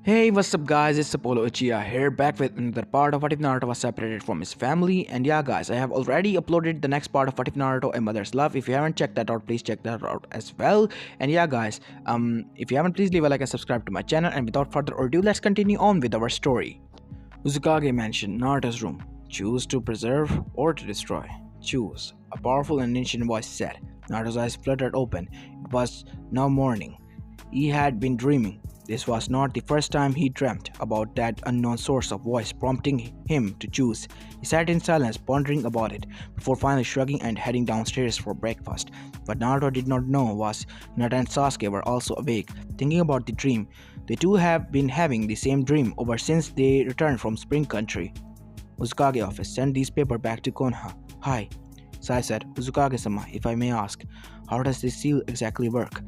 Hey, what's up guys, it's Apollo Uchiha here, back with another part of What If Naruto Was Separated From His Family. And yeah guys, I have already uploaded the next part of What If Naruto A Mother's Love. If you haven't checked that out, please check that out as well. And yeah guys, if you haven't, please leave a like and subscribe to my channel. And without further ado, let's continue on with our story. Uzukage mentioned Naruto's room. Choose to preserve or to destroy. Choose. A powerful and ancient voice said. Naruto's eyes fluttered open. It was now morning. He had been dreaming. This was not the first time he dreamt about that unknown source of voice prompting him to choose. He sat in silence, pondering about it, before finally shrugging and heading downstairs for breakfast. What Naruto did not know was Hinata and Sasuke were also awake, thinking about the dream. The two have been having the same dream ever since they returned from Spring Country. Uzukage office, send these paper back to Konoha. Hi. Sai said, Uzukage-sama, if I may ask, how does this seal exactly work?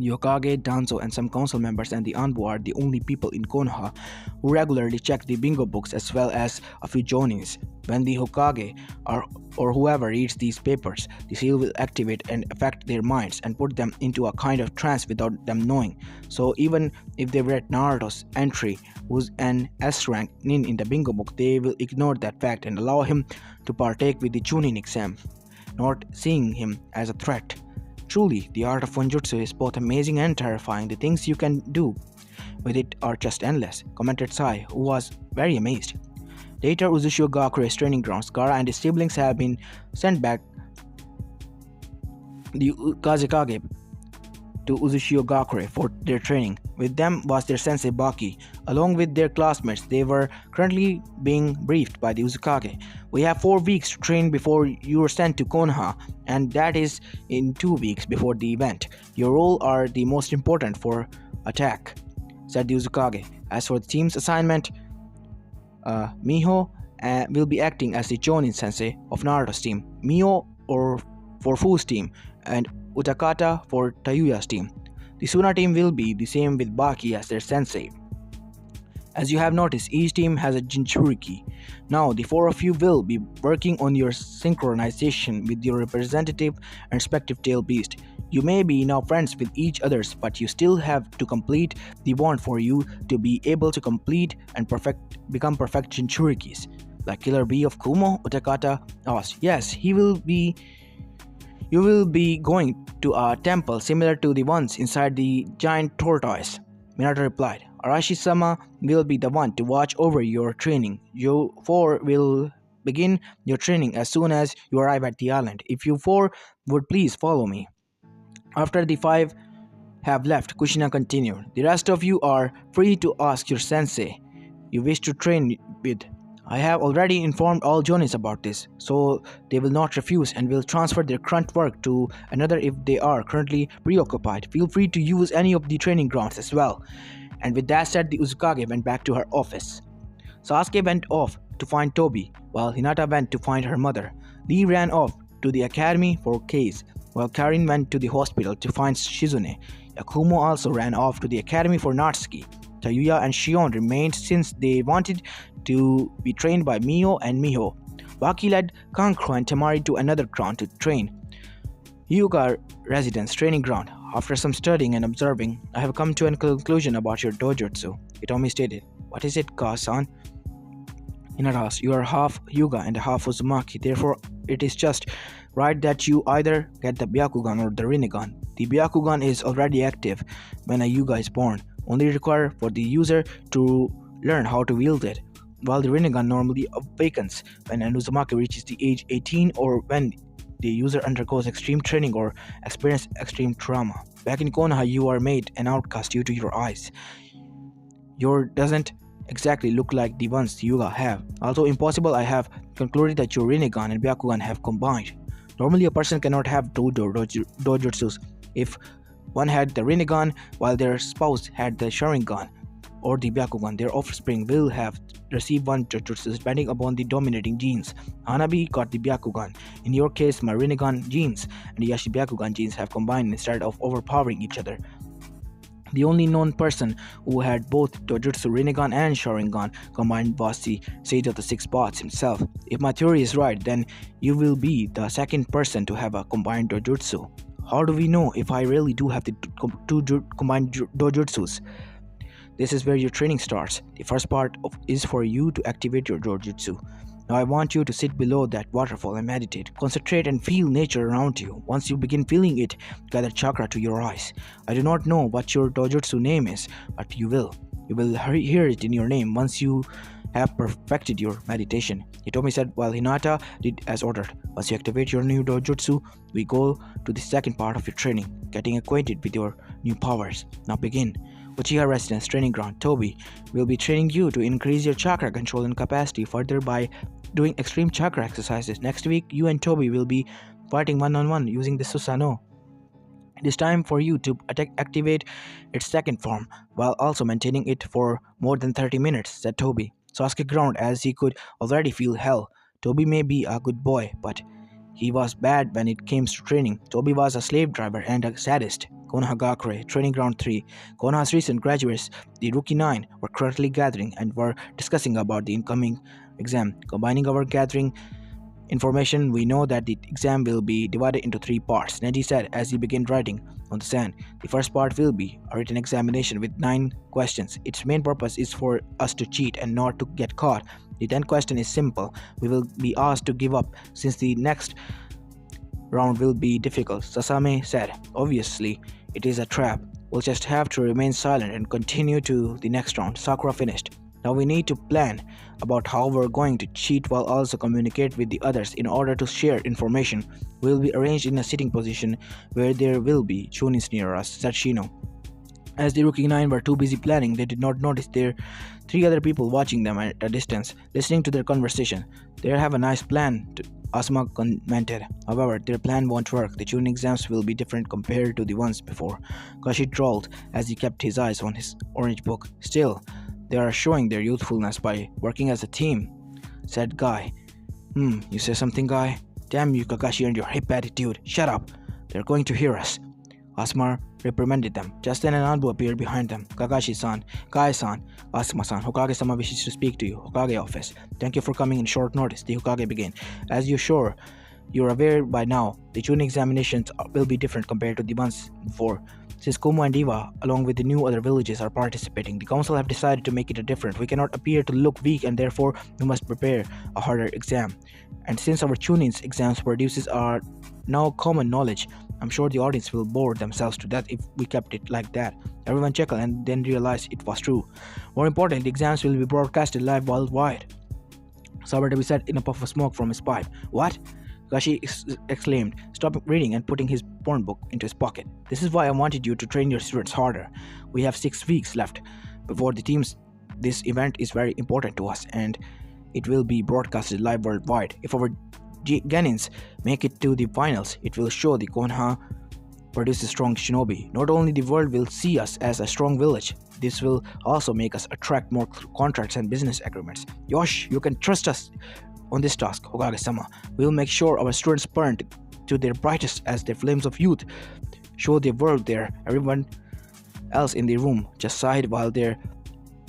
The Hokage, Danzo, and some council members and the Anbu are the only people in Konoha who regularly check the bingo books as well as a few jonins. When the Hokage or whoever reads these papers, the seal will activate and affect their minds and put them into a kind of trance without them knowing. So even if they read Naruto's entry, who's an S-rank nin in the bingo book, they will ignore that fact and allow him to partake with the Chunin exam, not seeing him as a threat. Truly, the art of Funjutsu is both amazing and terrifying. The things you can do with it are just endless, commented Sai, who was very amazed. Later, Uzushiyo Gakure's training grounds, Gaara and his siblings have been sent back the Kazekage to Uzushiyo Gakure for their training. With them was their sensei Baki. Along with their classmates, they were currently being briefed by the Uzukage. We have 4 weeks to train before you are sent to Konoha, and that is in 2 weeks before the event. Your role are the most important for attack, said the Uzukage. As for the team's assignment, Miho will be acting as the Jonin sensei of Naruto's team, Mio for Fu's team, and Utakata for Tayuya's team. The Suna team will be the same with Baki as their sensei. As you have noticed, each team has a Jinchuriki. Now, the 4 of you will be working on your synchronization with your representative and respective tail beast. You may be now friends with each others, but you still have to complete the bond for you to be able to complete and become perfect Jinchurikis. Like Killer Bee of Kumo, Utakata asked. Yes, you will be going to a temple similar to the ones inside the giant tortoise. Minato replied. Arashi-sama will be the one to watch over your training. You 4 will begin your training as soon as you arrive at the island. If you 4 would please follow me. After the 5 have left, Kushina continued. The rest of you are free to ask your sensei you wish to train with. I have already informed all Jonins about this, so they will not refuse and will transfer their current work to another if they are currently preoccupied. Feel free to use any of the training grounds as well. And with that said, the Uzukage went back to her office. Sasuke went off to find Tobi, while Hinata went to find her mother. Lee ran off to the academy for Case, while Karin went to the hospital to find Shizune. Yakumo also ran off to the academy for Natsuki. Tayuya and Shion remained since they wanted to be trained by Mio and Miho. Baki led Kankuro and Temari to another ground to train. Hyuga residence training ground. After some studying and observing, I have come to a conclusion about your dojutsu, Itomi stated. What is it, Ka-san? Hinata asked. You are half Hyuga and half Uzumaki, therefore it is just right that you either get the Byakugan or the Rinnegan. The Byakugan is already active when a Hyuga is born, only required for the user to learn how to wield it, while the Rinnegan normally awakens when an Uzumaki reaches the age 18 or when the user undergoes extreme training or experiences extreme trauma. Back in Konoha, you are made an outcast due to your eyes. Yours doesn't exactly look like the ones the Hyuga have. Although impossible, I have concluded that your Rinnegan and Byakugan have combined. Normally, a person cannot have two dojutsus if one had the Rinnegan while their spouse had the Sharingan or the Byakugan. Their offspring will have received one jujutsu depending upon the dominating genes. Hanabi got the Byakugan. In your case, my Rinnegan genes and the Yashi Byakugan genes have combined instead of overpowering each other. The only known person who had both Dojutsu Rinnegan and Sharingan combined was the Sage of the Six Paths himself. If my theory is right, then you will be the second person to have a combined Dojutsu. How do we know if I really do have the two combined Dojutsus? This is where your training starts. The first is for you to activate your Jojutsu. Now I want you to sit below that waterfall and meditate. Concentrate and feel nature around you. Once you begin feeling it, gather chakra to your eyes. I do not know what your Dojutsu name is, but you will. You will hear it in your name once you have perfected your meditation. Hitomi said while Hinata did as ordered. Once you activate your new Dojutsu, we go to the second part of your training, getting acquainted with your new powers. Now begin. Uchiha Residence Training Ground, Toby will be training you to increase your chakra control and capacity further by doing extreme chakra exercises. Next week, you and Toby will be fighting one-on-one using the Susanoo. It is time for you to activate its second form, while also maintaining it for more than 30 minutes, said Toby. Sasuke groaned as he could already feel hell. Toby may be a good boy, but he was bad when it came to training. Toby was a slave driver and a sadist. Konoha Gakure, Training Ground 3. Konoha's recent graduates, the Rookie 9, were currently gathering and were discussing about the incoming exam. Combining our gathering information, we know that the exam will be divided into 3 parts, Neji said as he began writing on the sand. The first part will be a written examination with 9 questions. Its main purpose is for us to cheat and not to get caught. The 10th question is simple. We will be asked to give up since the next round will be difficult, Sasame said. Obviously, it is a trap. We'll just have to remain silent and continue to the next round. Sakura finished. Now we need to plan about how we're going to cheat while also communicate with the others in order to share information. We'll be arranged in a sitting position where there will be chunins near us, said Shino. As the Rookie 9 were too busy planning, they did not notice there 3 other people watching them at a distance, listening to their conversation. They have a nice plan, Asuma commented. However, their plan won't work. The Chunin exams will be different compared to the ones before. Kashi drawled as he kept his eyes on his orange book. Still, they are showing their youthfulness by working as a team, said Guy. You say something, Guy? Damn you, Kakashi, and your hip attitude. Shut up. They're going to hear us. Asuma reprimanded them. Just then an Anbu appeared behind them. Kakashi-san, Kai-san, Asuma-san, Hokage-sama wishes to speak to you. Hokage office. Thank you for coming in short notice. The Hokage began. As you're aware by now, the Chunin examinations will be different compared to the ones before. Since Kumo and Iwa, along with the new other villages, are participating, the council have decided to make it a different. We cannot appear to look weak and therefore we must prepare a harder exam. And since our Chunin's exams produces are now common knowledge, I'm sure the audience will bore themselves to death if we kept it like that. Everyone chuckled and then realized it was true. More important, the exams will be broadcasted live worldwide. Sabatabi said in a puff of smoke from his pipe. What? Kashi exclaimed, stopping reading and putting his porn book into his pocket. This is why I wanted you to train your students harder. We have 6 weeks left before the teams. This event is very important to us and it will be broadcasted live worldwide. If our Genins make it to the finals, it will show the Konoha produces strong shinobi. Not only the world will see us as a strong village, this will also make us attract more contracts and business agreements. Yosh, you can trust us on this task, Hokage-sama. We will make sure our students burn to their brightest as their flames of youth show the world there. Everyone else in the room just sighed while their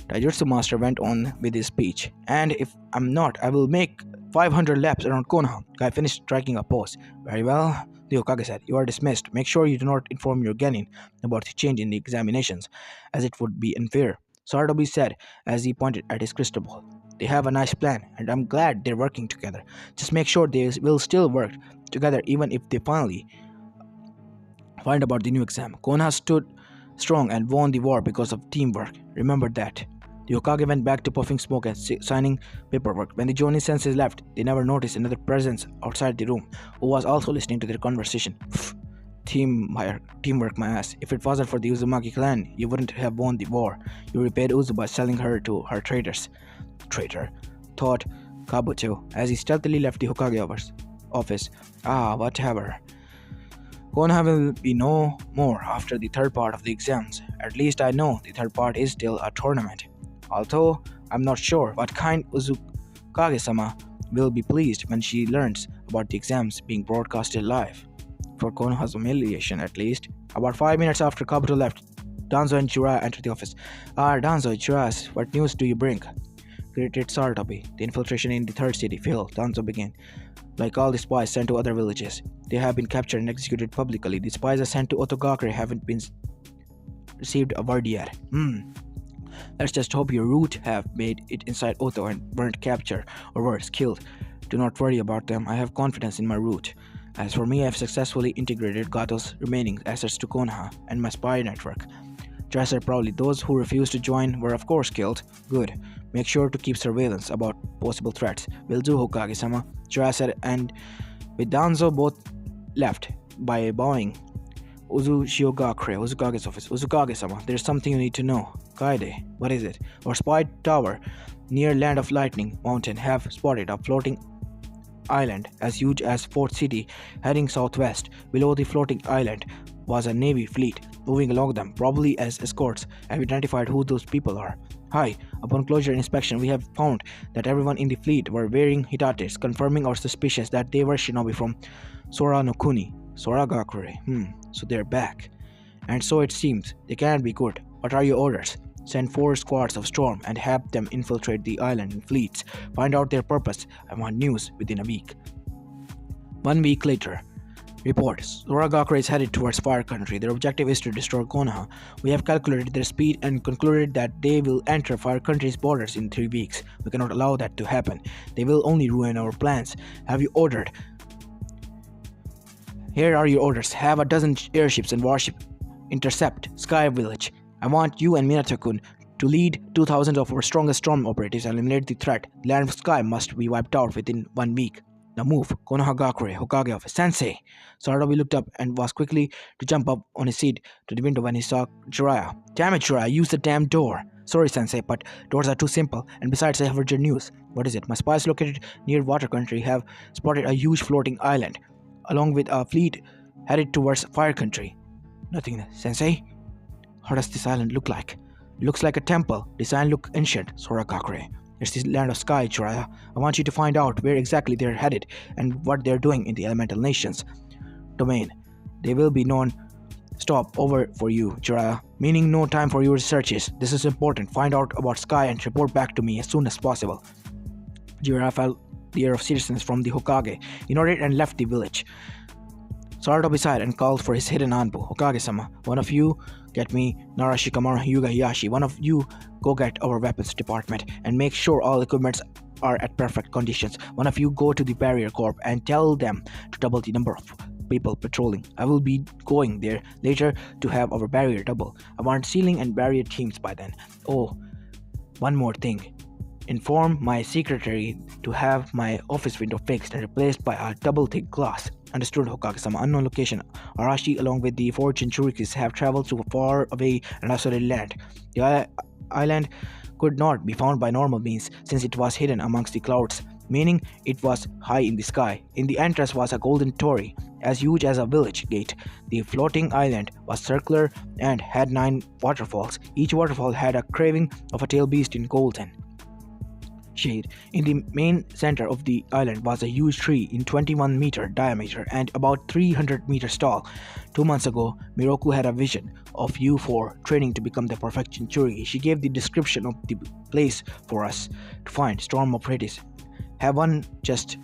Taijutsu master went on with his speech. And if I'm not, I will make 500 laps around Konoha. Guy finished striking a pose. Very well, the Hokage said. You are dismissed. Make sure you do not inform your Genin about the change in the examinations, as it would be unfair, Sardobi said as he pointed at his crystal ball. They have a nice plan, and I'm glad they're working together. Just make sure they will still work together even if they finally find about the new exam. Konoha stood strong and won the war because of teamwork. Remember that. The Hokage went back to puffing smoke and signing paperwork. When the Jonin senses left, they never noticed another presence outside the room, who was also listening to their conversation. Teamwork, my ass. If it wasn't for the Uzumaki clan, you wouldn't have won the war. You repaid Uzu by selling her to her traders. Traitor, thought Kabuto as he stealthily left the Hokage office. Whatever. Konoha will be no more after the third part of the exams. At least I know the third part is still a tournament. Although I'm not sure what kind Uzukage-sama will be pleased when she learns about the exams being broadcasted live. For Konoha's humiliation, at least. About 5 minutes after Kabuto left, Danzo and Jiraiya entered the office. Danzo, Jiraiya, what news do you bring? Greeted Saratobi. The infiltration in the third city failed, Danzo began. Like all the spies sent to other villages, they have been captured and executed publicly. The spies are sent to Otogakure haven't been received a word yet. Let's just hope your root have made it inside Otto and weren't captured or worse, killed. Do not worry about them. I have confidence in my root. As for me, I have successfully integrated Gato's remaining assets to Konoha and my spy network. Jiraiya said proudly, those who refused to join were of course killed. Good. Make sure to keep surveillance about possible threats. Will do, Hokage-sama. Jiraiya said, and with Danzo both left by bowing. Uzukage's office. Uzukage-sama, there's something you need to know. Kaede, what is it? Our spy tower near Land of Lightning Mountain have spotted a floating island as huge as Fort City heading southwest. Below the floating island was a navy fleet moving along them, probably as escorts. Have identified who those people are? Hi, upon closer inspection, we have found that everyone in the fleet were wearing hitates, confirming our suspicions that they were shinobi from Sora no Kuni. Soragakure. So they're back. And so it seems. They cannot be good. What are your orders? Send 4 squads of Storm and have them infiltrate the island in fleets. Find out their purpose. I want news within a week. 1 week later. Report. Soragakure is headed towards Fire Country. Their objective is to destroy Konoha. We have calculated their speed and concluded that they will enter Fire Country's borders in 3 weeks. We cannot allow that to happen. They will only ruin our plans. Have you ordered? Here are your orders. Have a dozen airships and warships intercept Sky Village. I want you and Minato-kun to lead 2,000 of our strongest storm operatives and eliminate the threat. The land of Sky must be wiped out within 1 week. Now move. Konohagakure, Hokage office. Sensei! Sarabi looked up and was quickly to jump up on his seat to the window when he saw Jiraiya. Damn it, Jiraiya, use the damn door. Sorry, Sensei, but doors are too simple. And besides, I have heard your news. What is it? My spies located near Water Country have spotted a huge floating island, along with a fleet headed towards Fire Country. Nothing, Sensei? How does this island look like? It looks like a temple. Design look ancient, Soragakure. It's the land of Sky, Jiraiya. I want you to find out where exactly they're headed and what they're doing in the elemental nations domain. They will be non-stop over for you, Jiraiya, meaning no time for your researches. This is important. Find out about Sky and report back to me as soon as possible. Jiraiya felt the air of seriousness from the Hokage. He nodded and left the village. Sarada beside and called for his hidden Anbu. Hokage-sama, one of you get me Narashikamaru Hyuga Hiyashi. One of you go get our weapons department and make sure all equipments are at perfect conditions. One of you go to the Barrier Corp and tell them to double the number of people patrolling. I will be going there later to have our barrier double. I want ceiling and barrier teams by then. Oh, one more thing. Inform my secretary to have my office window fixed and replaced by a double thick glass. Understood, Hokage-sama. Unknown location. Arashi along with the 4 Jinchurikis have traveled to a far away and isolated land. The island could not be found by normal means since it was hidden amongst the clouds, meaning it was high in the sky. In the entrance was a golden torii, as huge as a village gate. The floating island was circular and had 9 waterfalls. Each waterfall had a carving of a tail beast in golden shade. In the main center of the island was a huge tree in 21-meter diameter and about 300 meters tall. 2 months ago, Miroku had a vision of you 4 training to become the perfect Jinchuriki. She gave the description of the place for us to find storm operatives. Have one just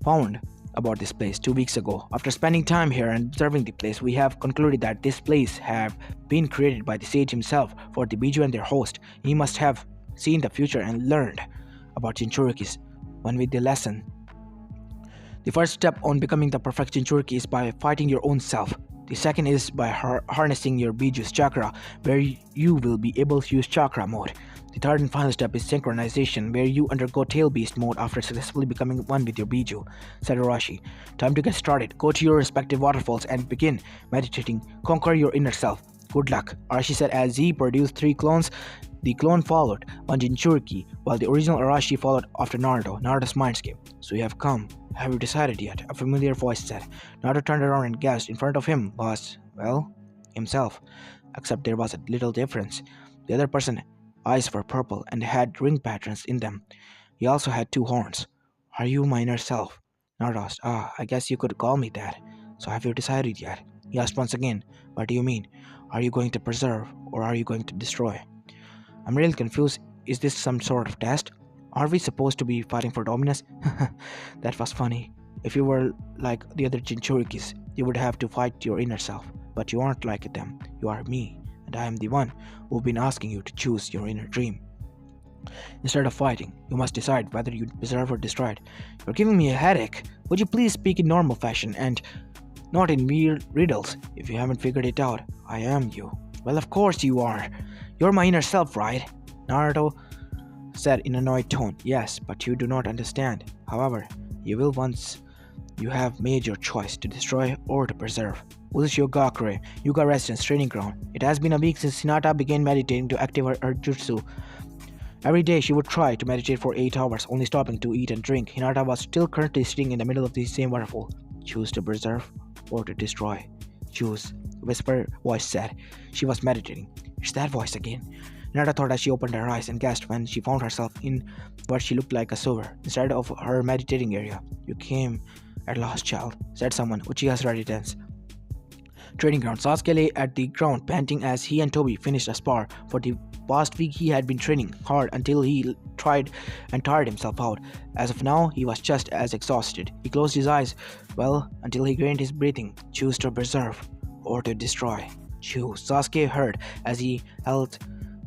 found about this place 2 weeks ago. After spending time here and observing the place, we have concluded that this place have been created by the sage himself for the Biju and their host. He must have seen the future and learned about Jinchurikis. One with the lesson. The first step on becoming the perfect Jinchuriki is by fighting your own self. The second is by harnessing your Biju's chakra, where you will be able to use chakra mode. The third and final step is synchronization, where you undergo tail beast mode after successfully becoming one with your Biju, said Arashi. Time to get started. Go to your respective waterfalls and begin meditating. Conquer your inner self. Good luck, Arashi said as he produced 3 clones. The clone followed one Jinchuriki, while the original Arashi followed after Naruto's mindscape. So you have come. Have you decided yet? A familiar voice said. Naruto turned around and guessed in front of him was, well, himself. Except there was a little difference. The other person's eyes were purple and had ring patterns in them. He also had 2 horns. Are you my inner self? Naruto asked. I guess you could call me that. So have you decided yet? He asked once again. What do you mean? Are you going to preserve or are you going to destroy? I'm really confused. Is this some sort of test? Are we supposed to be fighting for dominance? That was funny. If you were like the other Jinchurikis, you would have to fight your inner self. But you aren't like them. You are me. and I am the one who've been asking you to choose your inner dream. Instead of fighting, you must decide whether you preserve or destroy it. You're giving me a headache. Would you please speak in normal fashion and not in weird riddles? If you haven't figured it out, I am you. Well, of course you are. You're my inner self, right? Naruto said in an annoyed tone. Yes, but you do not understand. However, you will once you have made your choice to destroy or to preserve. Uchiha Yuga Residence Training Ground. It has been a week since Hinata began meditating to activate her jutsu. Every day she would try to meditate for 8 hours, only stopping to eat and drink. Hinata was still currently sitting in the middle of the same waterfall. Choose to preserve or to destroy. Choose, a whisper voice said. She was meditating. It's that voice again. Hinata thought as she opened her eyes and gasped when she found herself in what she looked like a sewer instead of her meditating area. You came at last, child, said someone. Uchiha's residence. Training ground. Sasuke lay at the ground, panting as he and Toby finished a spar. For the past week, he had been training hard until he tried and tired himself out. As of now, he was just as exhausted. He closed his eyes, until he gained his breathing. Choose to preserve or to destroy. Choose, Sasuke heard as he held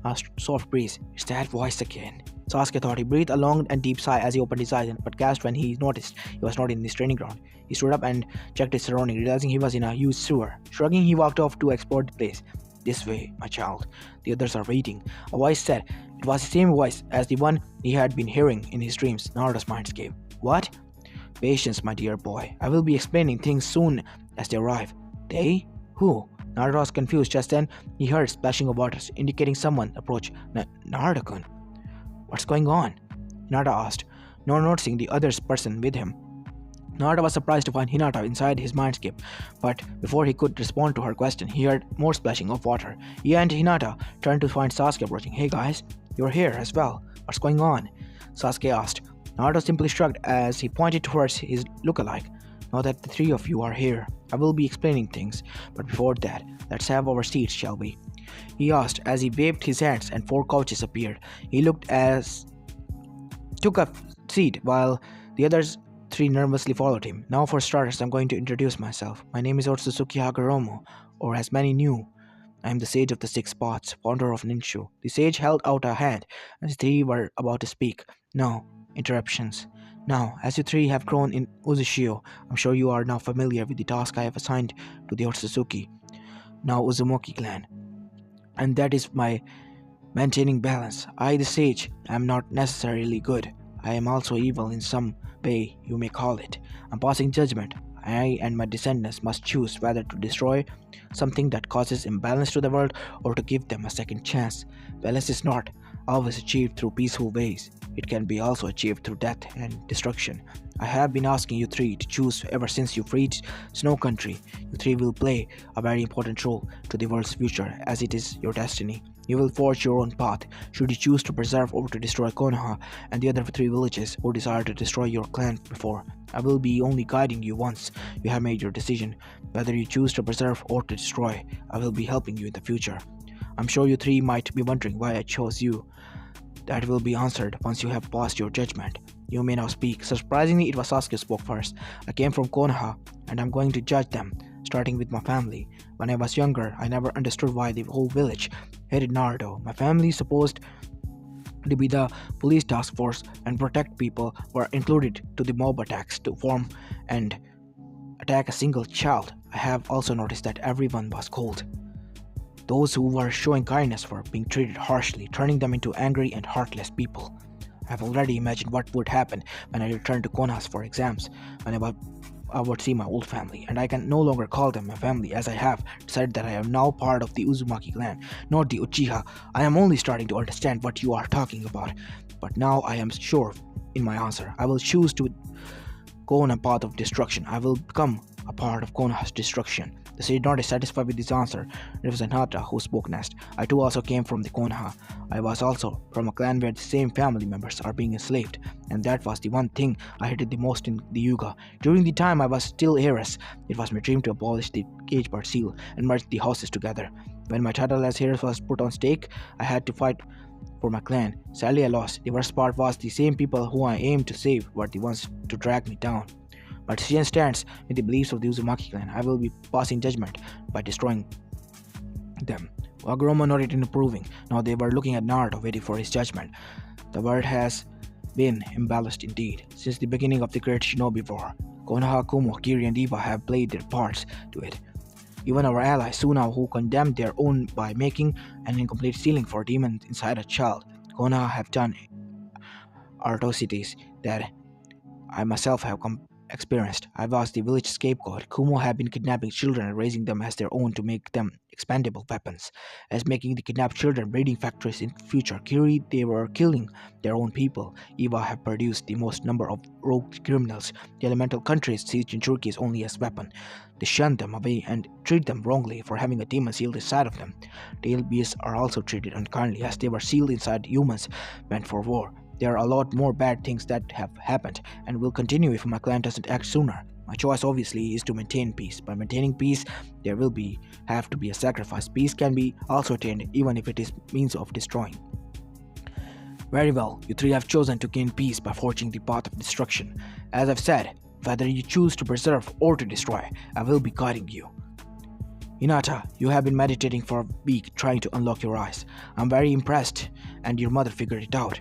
a soft breeze. It's that voice again. Sasuke thought. He breathed a long and deep sigh as he opened his eyes, but gasped when he noticed he was not in his training ground. He stood up and checked his surroundings, realizing he was in a huge sewer. Shrugging, he walked off to explore the place. This way, my child. The others are waiting. A voice said. It was the same voice as the one he had been hearing in his dreams. Naruto's mindscape. What? Patience, my dear boy. I will be explaining things soon as they arrive. They? Who? Naruto was confused. Just then, he heard splashing of waters, indicating someone approach. Naruto-kun. What's going on? Hinata asked, not noticing the other person with him. Naruto was surprised to find Hinata inside his mindscape, but before he could respond to her question, he heard more splashing of water. He and Hinata turned to find Sasuke approaching. Hey guys, you're here as well. What's going on? Sasuke asked. Naruto simply shrugged as he pointed towards his lookalike. Now that the three of you are here, I will be explaining things, but before that, let's have our seats, shall we? He asked as he waved his hands and 4 couches appeared. He took a seat while the others 3 nervously followed him. Now for starters, I'm going to introduce myself. My name is Otsutsuki Hagoromo, or as many knew, I am the Sage of the 6 Spots, founder of Ninshu. The sage held out a hand, and the 3 were about to speak. No interruptions. Now, as you 3 have grown in Uzushio, I'm sure you are now familiar with the task I have assigned to the Otsutsuki, now Uzumaki clan. And that is my maintaining balance. I, the sage, am not necessarily good. I am also evil in some way, you may call it. I'm passing judgment. I and my descendants must choose whether to destroy something that causes imbalance to the world or to give them a second chance. Balance is not always achieved through peaceful ways. It can be also achieved through death and destruction. I have been asking you 3 to choose ever since you freed Snow Country. You 3 will play a very important role to the world's future, as it is your destiny. You will forge your own path. Should you choose to preserve or to destroy Konoha and the other 3 villages who desire to destroy your clan before, I will be only guiding you once you have made your decision. Whether you choose to preserve or to destroy, I will be helping you in the future. I'm sure you 3 might be wondering why I chose you. That will be answered once you have passed your judgment. You may now speak. Surprisingly, it was Sasuke who spoke first. I came from Konoha, and I'm going to judge them, starting with my family. When I was younger, I never understood why the whole village hated Naruto. My family is supposed to be the police task force and protect people who are included to the mob attacks to form and attack a single child. I have also noticed that everyone was cold. Those who were showing kindness were being treated harshly, turning them into angry and heartless people. I have already imagined what would happen when I returned to Konoha for exams, when I would see my old family, and I can no longer call them my family, as I have decided that I am now part of the Uzumaki clan, not the Uchiha. I am only starting to understand what you are talking about, but now I am sure in my answer. I will choose to go on a path of destruction. I will become a part of Konoha's destruction. The sage not dissatisfied with his answer. It was Hinata who spoke next. I too also came from the Konoha. I was also from a clan where the same family members are being enslaved, and that was the one thing I hated the most in the Yuga. During the time I was still heiress, it was my dream to abolish the cage bird seal and merge the houses together. When my title as heiress was put on stake, I had to fight for my clan. Sadly, I lost. The worst part was the same people who I aimed to save were the ones to drag me down. My decision stands with the beliefs of the Uzumaki clan. I will be passing judgment by destroying them. Hagoromo nodded in approving. Now they were looking at Naruto, waiting for his judgment. The world has been imbalanced indeed. Since the beginning of the Great Shinobi War, Konoha, Kumo, Kiri, and Iwa have played their parts to it. Even our ally Suna, who condemned their own by making an incomplete ceiling for demons inside a child, Konoha have done atrocities that I myself have experienced. I was the village scapegoat. Kumo have been kidnapping children and raising them as their own to make them expendable weapons. As making the kidnapped children breeding factories in future. Kiri, they were killing their own people. Iwa have produced the most number of rogue criminals. The elemental countries see Jinchurikis only as weapon. They shun them away and treat them wrongly for having a demon sealed inside of them. Tail beasts are also treated unkindly as they were sealed inside humans meant for war. There are a lot more bad things that have happened and will continue if my clan doesn't act sooner. My choice obviously is to maintain peace. By maintaining peace, there will have to be a sacrifice. Peace can be also attained even if it is means of destroying. Very well, you three have chosen to gain peace by forging the path of destruction. As I've said, whether you choose to preserve or to destroy, I will be guiding you. Hinata, you have been meditating for a week trying to unlock your eyes. I'm very impressed, and your mother figured it out.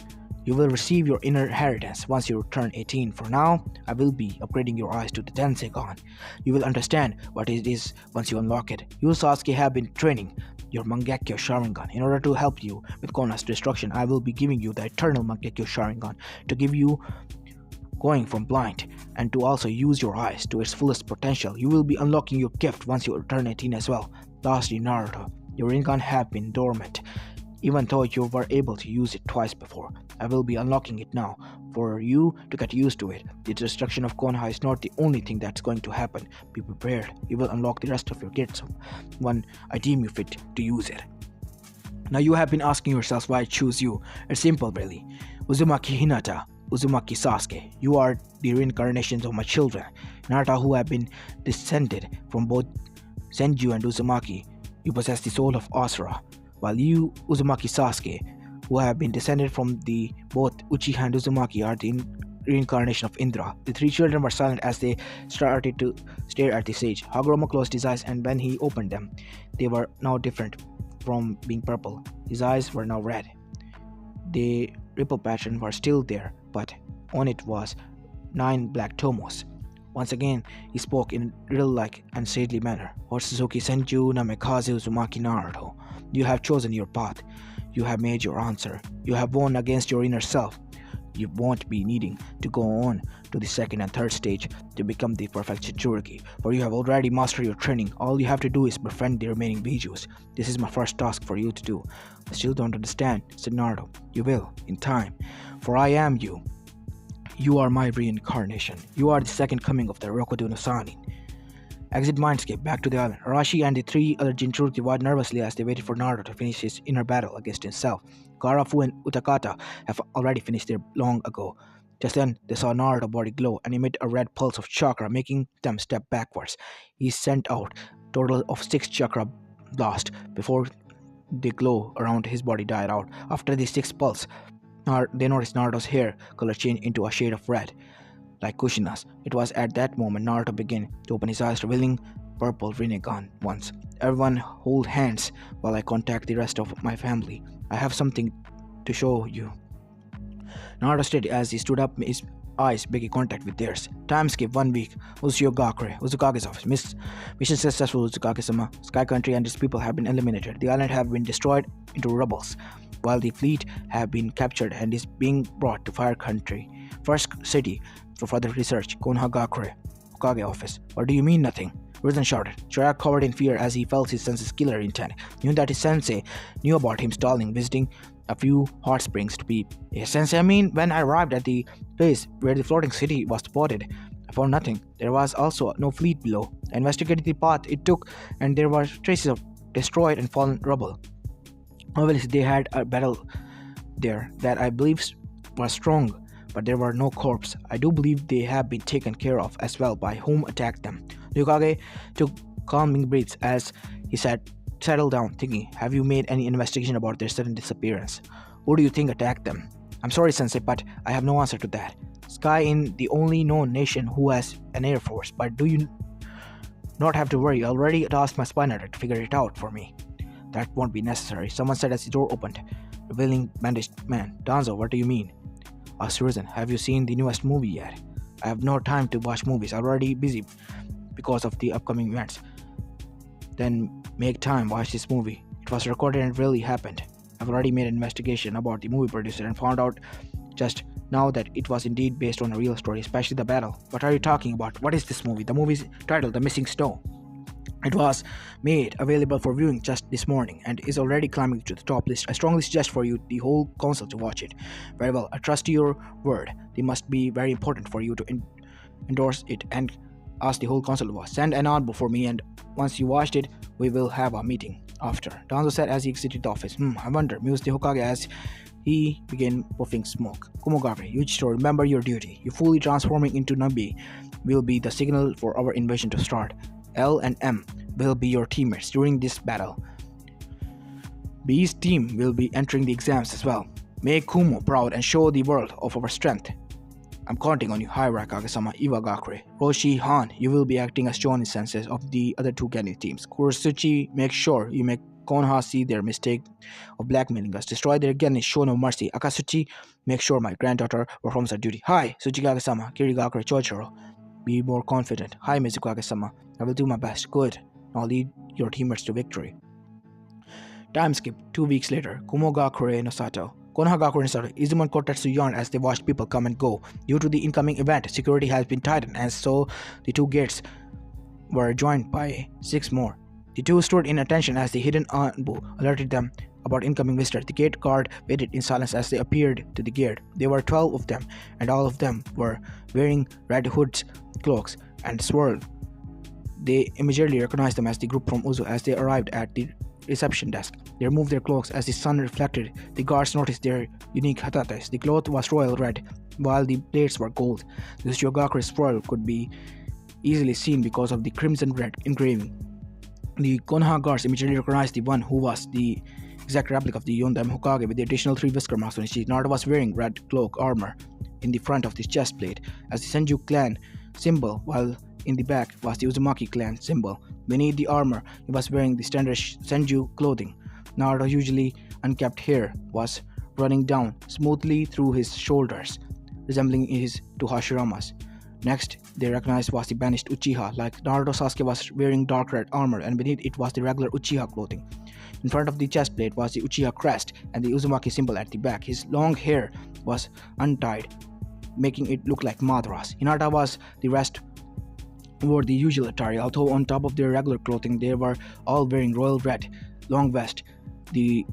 You will receive your inheritance once you turn 18. For now, I will be upgrading your eyes to the Tenseigan. You will understand what it is once you unlock it. You, Sasuke, have been training your Mangekyo Sharingan. In order to help you with Konoha's destruction, I will be giving you the eternal Mangekyo Sharingan to give you going from blind and to also use your eyes to its fullest potential. You will be unlocking your gift once you turn 18 as well. Lastly, Naruto, your Rinnegan have been dormant. Even though you were able to use it twice before, I will be unlocking it now for you to get used to it. The destruction of Konoha is not the only thing that's going to happen. Be prepared. You will unlock the rest of your gifts when I deem you fit to use it. Now you have been asking yourselves why I choose you. It's simple really. Uzumaki Hinata, Uzumaki Sasuke, you are the reincarnations of my children. Naruto, who have been descended from both Senju and Uzumaki, you possess the soul of Asura. While you, Uzumaki Sasuke, who have been descended from both Uchiha and Uzumaki, are the reincarnation of Indra. The three children were silent as they started to stare at the sage. Hagoromo closed his eyes, and when he opened them, they were now different from being purple. His eyes were now red. The ripple pattern was still there, but on it was 9 black tomos. Once again, he spoke in riddle-like and stately manner. Otsutsuki Senju Namikaze Uzumaki Naruto. You have chosen your path. You have made your answer. You have won against your inner self. You won't be needing to go on to the second and third stage to become the perfect Jinchuriki, for you have already mastered your training. All you have to do is befriend the remaining Bijus. This is my first task for you to do. I still don't understand, said Naruto. You will, in time, for I am you. You are my reincarnation. You are the second coming of the Rokudo no Sanin. Exit Mindscape, back to the island. Arashi and the three other Jinchuriki watched nervously as they waited for Naruto to finish his inner battle against himself. Karafu and Utakata have already finished theirs long ago. Just then, they saw Naruto's body glow and emit a red pulse of chakra, making them step backwards. He sent out a total of 6 chakra blasts before the glow around his body died out. After the 6th pulse, they noticed Naruto's hair color change into a shade of red, like Kushina's. It was at that moment Naruto began to open his eyes, revealing purple Rinnegan ones. Everyone hold hands while I contact the rest of my family. I have something to show you. Naruto stated as he stood up, his eyes making contact with theirs. Time skip 1 week. Uzukage's office. Mission successful, Uzukage-sama. Sky Country and its people have been eliminated. The island have been destroyed into rubbles, while the fleet have been captured and is being brought to Fire Country. First city for further research. Konohagakure. Hokage office. What do you mean nothing? Risen shouted. Jiraiya covered in fear as he felt his sensei's killer intent. Knew that his sensei knew about him stalling, visiting a few hot springs to peep. Yes, sensei, I mean, when I arrived at the place where the floating city was spotted, I found nothing. There was also no fleet below. I investigated the path it took, and there were traces of destroyed and fallen rubble. Obviously, they had a battle there that I believe was strong, but there were no corpses. I do believe they have been taken care of as well by whom attacked them. Ryukage took calming breaths as he settled down, thinking, have you made any investigation about their sudden disappearance? Who do you think attacked them? I'm sorry, Sensei, but I have no answer to that. Sky is the only known nation who has an air force, but do you not have to worry. I already tasked my spy to figure it out for me. That won't be necessary, someone said as the door opened, revealing bandaged man. Danzo, what do you mean? Asked Susan. Have you seen the newest movie yet? I have no time to watch movies. I'm already busy because of the upcoming events. Then make time, watch this movie. It was recorded and really happened. I've already made an investigation about the movie producer and found out just now that it was indeed based on a real story, especially the battle. What are you talking about? What is this movie? The movie's titled The Missing Snow. It was made available for viewing just this morning and is already climbing to the top list. I strongly suggest for you the whole council to watch it. Very well, I trust your word. They must be very important for you to endorse it and ask the whole council to send an envelope for me, and once you watched it, we will have a meeting after. Danzo said as he exited the office. I wonder, mused the Hokage as he began puffing smoke. Kumogave, Uchiha, remember your duty. You fully transforming into Nabi will be the signal for our invasion to start. L and M will be your teammates during this battle. B's team will be entering the exams as well. Make Kumo proud and show the world of our strength. I'm counting on you, Haira Kage-sama, Iwagakure. Roshi Han, you will be acting as Johnny senses of the other two Genin teams. Kurosuchi, make sure you make Konoha see their mistake of blackmailing us. Destroy their Genin, show no mercy. Akatsuchi, make sure my granddaughter performs her duty. Hi, Tsuchikage-sama, Kirigakure Choichiro. Be more confident. Hi, Mizukage-sama. I will do my best. Good. Now lead your teammates to victory. Time skip. 2 weeks later. Kumogakure no Sato. Konohagakure no Sato. Izuman Kotetsu yawned as they watched people come and go. Due to the incoming event, security has been tightened, and so the two gates were joined by 6 more. The two stood in attention as the hidden Anbu alerted them about incoming visitors. The gate guard waited in silence as they appeared to the gate. There were 12 of them, and all of them were wearing red hoods, cloaks, and swirled. They immediately recognized them as the group from Uzu as they arrived at the reception desk. They removed their cloaks as the sun reflected. The guards noticed their unique hatates. The cloth was royal red, while the plates were gold. The Uchiha swirl could be easily seen because of the crimson red engraving. The Konoha guards immediately recognized the one who was the exact replica of the Yondam Hokage with the additional 3 whisker marks on his cheek. Naruto was wearing red cloak armor in the front of his chest plate as the Senju clan symbol, while in the back was the Uzumaki clan symbol. Beneath the armor, he was wearing the standard Senju clothing. Naruto's usually unkempt hair was running down smoothly through his shoulders, resembling his to Hashirama's. Next, they recognized was the banished Uchiha. Like Naruto, Sasuke was wearing dark red armor, and beneath it was the regular Uchiha clothing. In front of the chest plate was the Uchiha crest and the Uzumaki symbol at the back. His long hair was untied, making it look like Madara's. Hinata was the rest wore the usual attire, although on top of their regular clothing they were all wearing royal red long vest, the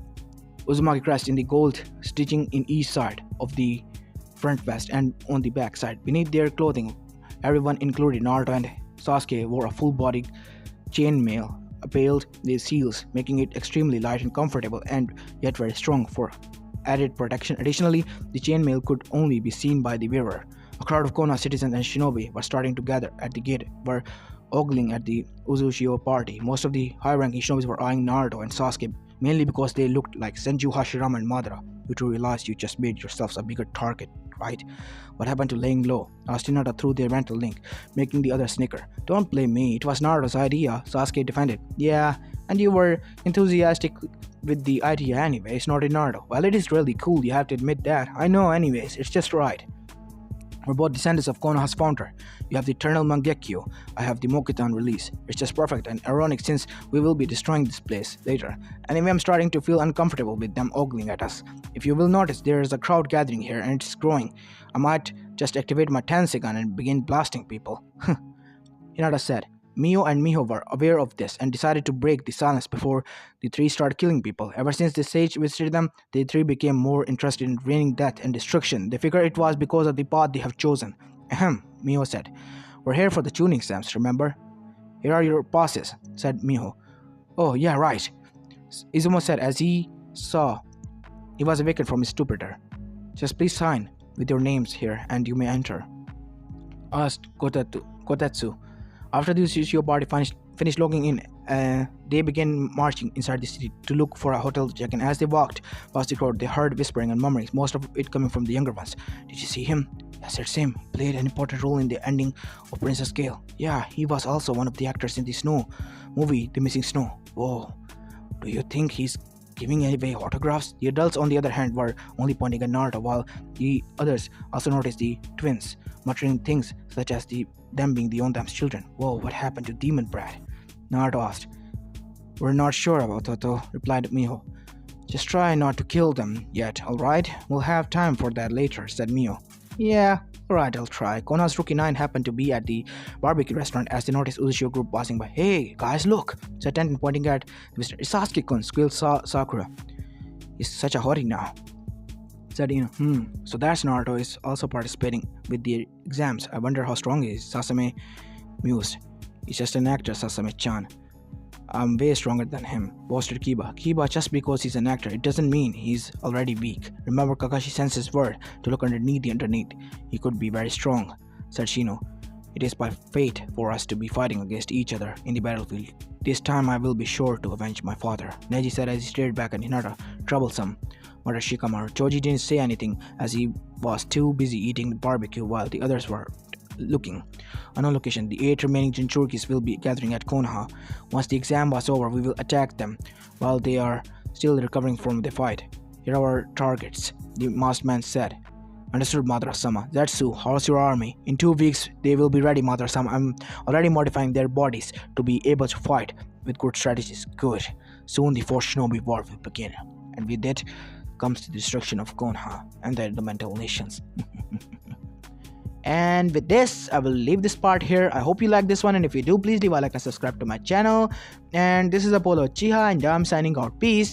Uzumaki crest in the gold stitching in each side of the front vest and on the back side. Beneath their clothing, everyone including Naruto and Sasuke wore a full-body chainmail appealed with seals, making it extremely light and comfortable and yet very strong for added protection. Additionally, the chainmail could only be seen by the wearer. A crowd of Konoha citizens and shinobi were starting to gather at the gate, were ogling at the Uzushio party. Most of the high-ranking shinobis were eyeing Naruto and Sasuke, mainly because they looked like Senju, Hashirama, and Madara. You two realized you just made yourselves a bigger target, right? What happened to laying low? Asked Hinata through their mental link, making the other snicker. Don't blame me, it was Naruto's idea, Sasuke defended. Yeah, and you were enthusiastic with the idea anyways, not in Naruto. Well, it is really cool, you have to admit that. I know anyways, it's just right. We're both descendants of Konoha's founder. You have the eternal Mangekyo, I have the Mokitan release. It's just perfect and ironic since we will be destroying this place later. Anyway, I'm starting to feel uncomfortable with them ogling at us. If you will notice, there is a crowd gathering here and it's growing. I might just activate my Tenseigan and begin blasting people. Hinata said. Mio and Miho were aware of this and decided to break the silence before the three started killing people. Ever since the sage visited them, the three became more interested in raining death and destruction. They figured it was because of the path they have chosen. Ahem, Miho said. We're here for the tuning exams, remember? Here are your passes, said Miho. Oh, yeah, right, Izumo said as he saw he was awakened from his stupor. Just please sign with your names here and you may enter, asked Kotetsu. After the Uchiha party finished logging in, they began marching inside the city to look for a hotel to check in. As they walked past the crowd, they heard whispering and murmurings, most of it coming from the younger ones. Did you see him? Yes, it's him. He played an important role in the ending of Princess Gale. Yeah, he was also one of the actors in the Snow movie, The Missing Snow. Whoa. Do you think he's giving away autographs? The adults, on the other hand, were only pointing at Naruto, while the others also noticed the twins, muttering things such as them being the Ondam's children. Whoa, what happened to Demon Brat? Naruto asked. We're not sure about Toto, replied Miho. Just try not to kill them yet, alright? We'll have time for that later, said Mio. Yeah, alright, I'll try. Konoha's Rookie 9 happened to be at the barbecue restaurant as they noticed Uchiha group passing by. Hey, guys, look, said Tenten, pointing at Mr. Sasuke-kun, squealed Sakura. He's such a hottie now, said Ino. So that's Naruto is also participating with the exams. I wonder how strong he is, Sasame mused. He's just an actor, Sasame-chan. I'm way stronger than him, boasted Kiba. Kiba, just because he's an actor, it doesn't mean he's already weak. Remember Kakashi Sensei's word to look underneath the underneath. He could be very strong, said Shino. It is by fate for us to be fighting against each other in the battlefield. This time I will be sure to avenge my father, Neji said as he stared back at Hinata. Troublesome, muttered Shikamaru. Choji didn't say anything as he was too busy eating the barbecue while the others were looking. On a location, the 8 remaining Jinchurikis will be gathering at Konoha. Once the exam was over, we will attack them while they are still recovering from the fight. Here are our targets, the masked man said. Understood, Madara-sama. Zetsu, how's your army? In 2 weeks, they will be ready, Madara-sama. I'm already modifying their bodies to be able to fight with good strategies. Good. Soon the Fourth Shinobi War will begin. And with that comes the destruction of Konoha and the elemental nations. And with this, I will leave this part here. I hope you like this one, and if you do, please leave a like and subscribe to my channel. And this is Apollo Uchiha, and I'm signing out. Peace.